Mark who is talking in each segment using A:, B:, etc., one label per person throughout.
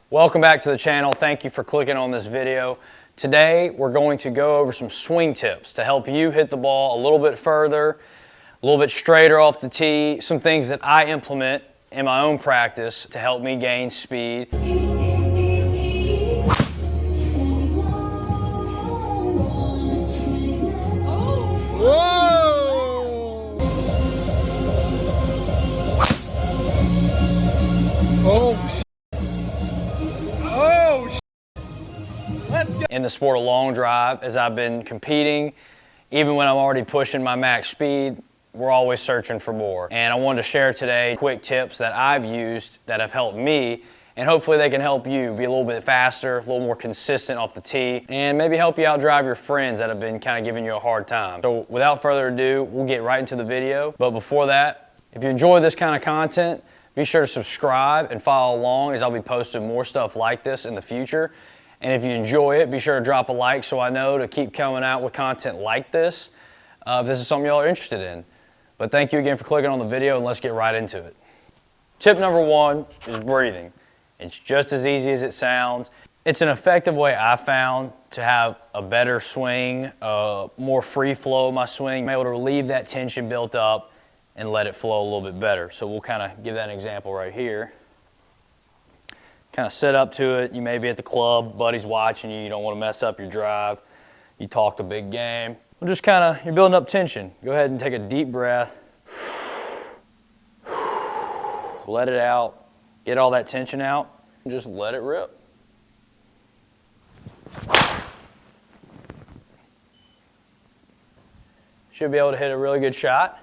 A: Welcome back to the channel. Thank you for clicking on this video. Today we're going to go over some swing tips to help you hit the ball a little bit further, a little bit straighter off the tee, some things that I implement in my own practice to help me gain speed. In the sport of long drive, as I've been competing, even when I'm already pushing my max speed, we're always searching for more. And I wanted to share today quick tips that I've used that have helped me, and hopefully they can help you be a little bit faster, a little more consistent off the tee, and maybe help you outdrive your friends that have been kind of giving you a hard time. So without further ado, we'll get right into the video. But before that, if you enjoy this kind of content, be sure to subscribe and follow along as I'll be posting more stuff like this in the future. And if you enjoy it, be sure to drop a like so I know to keep coming out with content like this if this is something y'all are interested in. But thank you again for clicking on the video, and let's get right into it. Tip number one is breathing. It's just as easy as it sounds. It's an effective way I found to have a better swing, more free flow of my swing. I'm able to relieve that tension built up and let it flow a little bit better. So we'll kind of give that an example right here. Kind of set up to it. You may be at the club, buddy's watching you, you don't want to mess up your drive. You talked a big game. Well, just kind of, you're building up tension. Go ahead and take a deep breath. Let it out. Get all that tension out. And just let it rip. Should be able to hit a really good shot.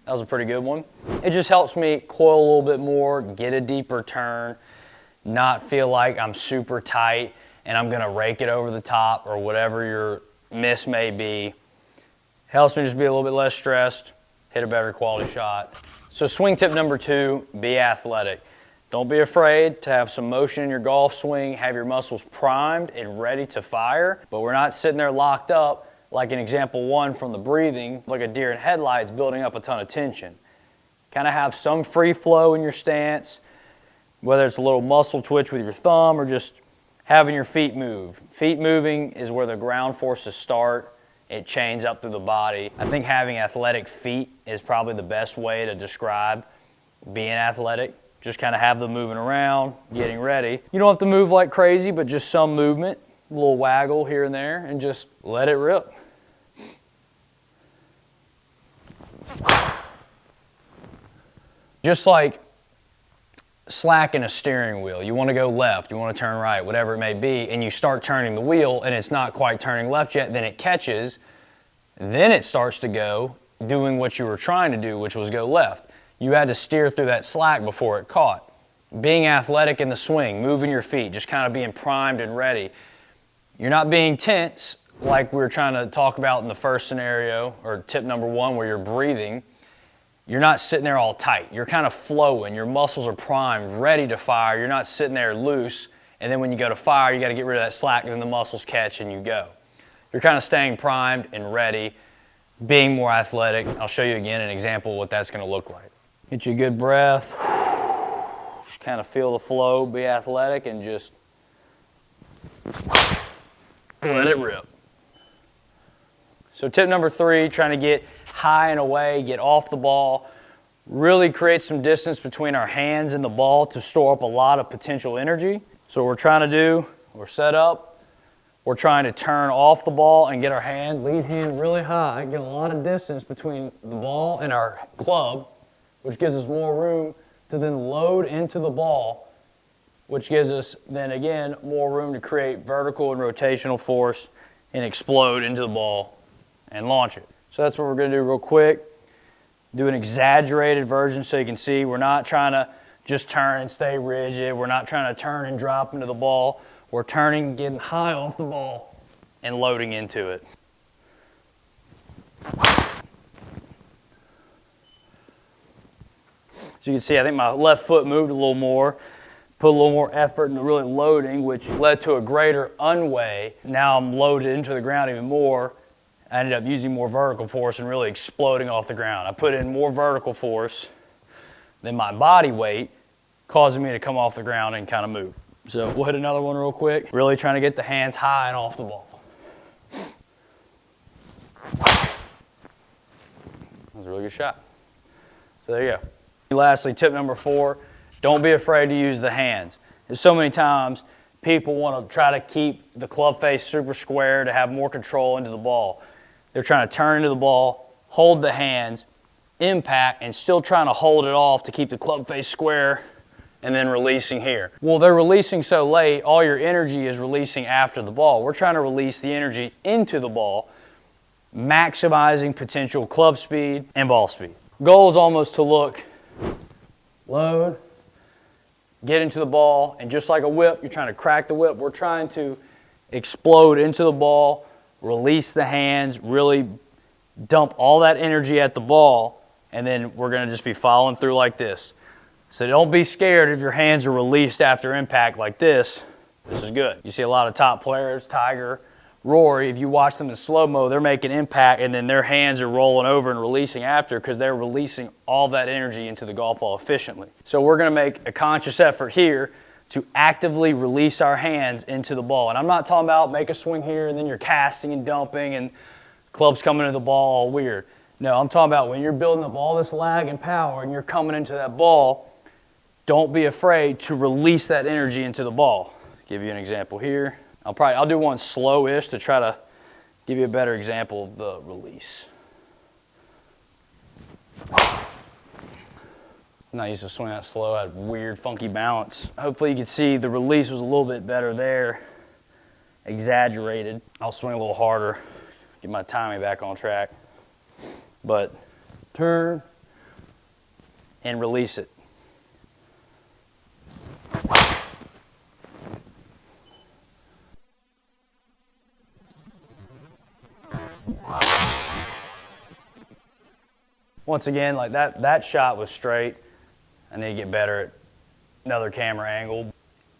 A: That was a pretty good one. It just helps me coil a little bit more, get a deeper turn, not feel like I'm super tight and I'm gonna rake it over the top or whatever your miss may be. Helps me just be a little bit less stressed, hit a better quality shot. So swing tip number two, be athletic. Don't be afraid to have some motion in your golf swing, have your muscles primed and ready to fire, but we're not sitting there locked up like in example one from the breathing, like a deer in headlights building up a ton of tension. Kind of have some free flow in your stance, whether it's a little muscle twitch with your thumb or just having your feet move. Feet moving is where the ground forces start. It chains up through the body. I think having athletic feet is probably the best way to describe being athletic. Just kind of have them moving around, getting ready. You don't have to move like crazy, but just some movement, a little waggle here and there, and just let it rip. Just like slacking a steering wheel. You want to go left, you want to turn right, whatever it may be, and you start turning the wheel and it's not quite turning left yet, then it catches, then it starts to go doing what you were trying to do, which was go left. You had to steer through that slack before it caught. Being athletic in the swing, moving your feet, just kind of being primed and ready. You're not being tense like we were trying to talk about in the first scenario, or tip number one, where you're breathing. You're not sitting there all tight. You're kind of flowing. Your muscles are primed, ready to fire. You're not sitting there loose, and then when you go to fire, you got to get rid of that slack, and then the muscles catch and you go. You're kind of staying primed and ready, being more athletic. I'll show you again an example of what that's going to look like. Get you a good breath. Just kind of feel the flow, be athletic, and just let it rip. So tip number three, trying to get high and away, get off the ball, really create some distance between our hands and the ball to store up a lot of potential energy. So what we're trying to do, we're set up, we're trying to turn off the ball and get our lead hand really high, get a lot of distance between the ball and our club, which gives us more room to then load into the ball, which gives us then again more room to create vertical and rotational force and explode into the ball and launch it. So that's what we're going to do real quick. Do an exaggerated version so you can see we're not trying to just turn and stay rigid. We're not trying to turn and drop into the ball. We're turning, getting high off the ball and loading into it. So you can see I think my left foot moved a little more, put a little more effort into really loading, which led to a greater unway. Now I'm loaded into the ground even more. I ended up using more vertical force and really exploding off the ground. I put in more vertical force than my body weight, causing me to come off the ground and kind of move. So we'll hit another one real quick. Really trying to get the hands high and off the ball. That was a really good shot. So there you go. Lastly, tip number 4, don't be afraid to use the hands. There's so many times people want to try to keep the club face super square to have more control into the ball. They're trying to turn into the ball, hold the hands, impact, and still trying to hold it off to keep the club face square and then releasing here. Well, they're releasing so late, all your energy is releasing after the ball. We're trying to release the energy into the ball, maximizing potential club speed and ball speed. Goal is almost to look, load, get into the ball, and just like a whip, you're trying to crack the whip. We're trying to explode into the ball, release the hands, really dump all that energy at the ball, and then we're gonna just be following through like this. So don't be scared if your hands are released after impact like this. This is good. You see a lot of top players, Tiger, Rory, if you watch them in slow-mo, they're making impact and then their hands are rolling over and releasing after because they're releasing all that energy into the golf ball efficiently. So we're gonna make a conscious effort here to actively release our hands into the ball. And I'm not talking about make a swing here and then you're casting and dumping and clubs coming to the ball all weird. No, I'm talking about when you're building up all this lag and power and you're coming into that ball, don't be afraid to release that energy into the ball. Give you an example here. I'll do one slow-ish to try to give you a better example of the release. I'm not used to swinging that slow. I had weird, funky balance. Hopefully you can see the release was a little bit better there. Exaggerated. I'll swing a little harder, get my timing back on track. But turn and release it. Once again, like that shot was straight. I need to get better at another camera angle.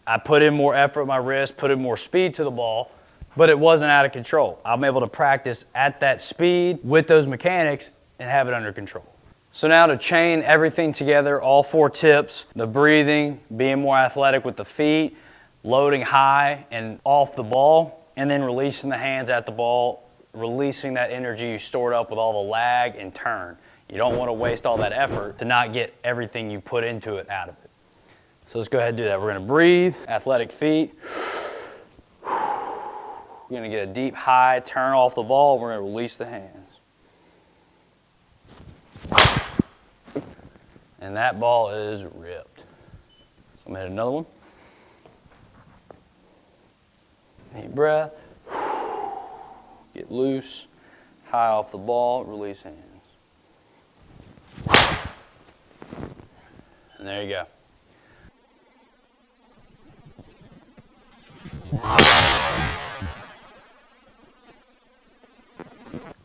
A: I put in more effort with my wrist, put in more speed to the ball, but it wasn't out of control. I'm able to practice at that speed with those mechanics and have it under control. So now to chain everything together, all 4 tips, the breathing, being more athletic with the feet, loading high and off the ball, and then releasing the hands at the ball, releasing that energy you stored up with all the lag and turn. You don't want to waste all that effort to not get everything you put into it out of it. So let's go ahead and do that. We're going to breathe, athletic feet. We're going to get a deep high, turn off the ball. We're going to release the hands. And that ball is ripped. So I'm going to hit another one. Deep breath. Get loose, high off the ball, release hands. And there you go.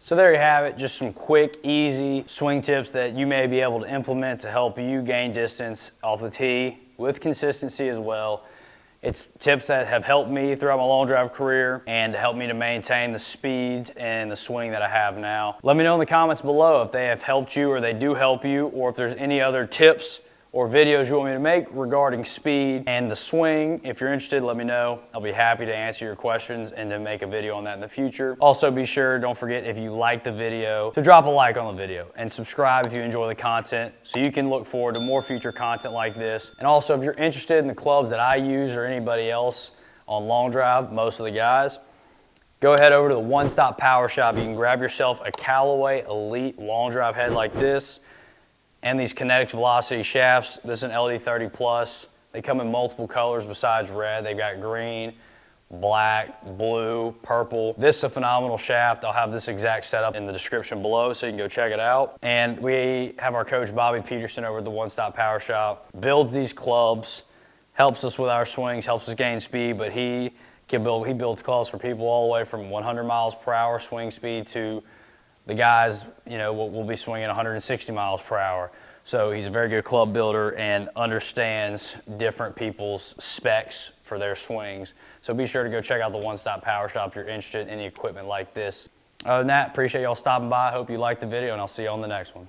A: So there you have it, just some quick, easy swing tips that you may be able to implement to help you gain distance off the tee with consistency as well. It's tips that have helped me throughout my long drive career and helped me to maintain the speed and the swing that I have now. Let me know in the comments below if they have helped you or they do help you, or if there's any other tips or videos you want me to make regarding speed and the swing. If you're interested, let me know. I'll be happy to answer your questions and to make a video on that in the future. Also be sure, don't forget, if you like the video, to drop a like on the video and subscribe if you enjoy the content so you can look forward to more future content like this. And also if you're interested in the clubs that I use or anybody else on long drive, most of the guys, go ahead over to the One Stop Power Shop. You can grab yourself a Callaway Elite long drive head like this, and these Kinetics Velocity shafts. This is an LD30 Plus. They come in multiple colors besides red. They've got green, black, blue, purple. This is a phenomenal shaft. I'll have this exact setup in the description below so you can go check it out. And we have our coach Bobby Peterson over at the One Stop Power Shop. Builds these clubs, helps us with our swings, helps us gain speed, but he builds clubs for people all the way from 100 miles per hour swing speed to the guys, will be swinging 160 miles per hour. So he's a very good club builder and understands different people's specs for their swings. So be sure to go check out the One Stop Power Shop if you're interested in any equipment like this. Other than that, appreciate y'all stopping by. Hope you liked the video, and I'll see you on the next one.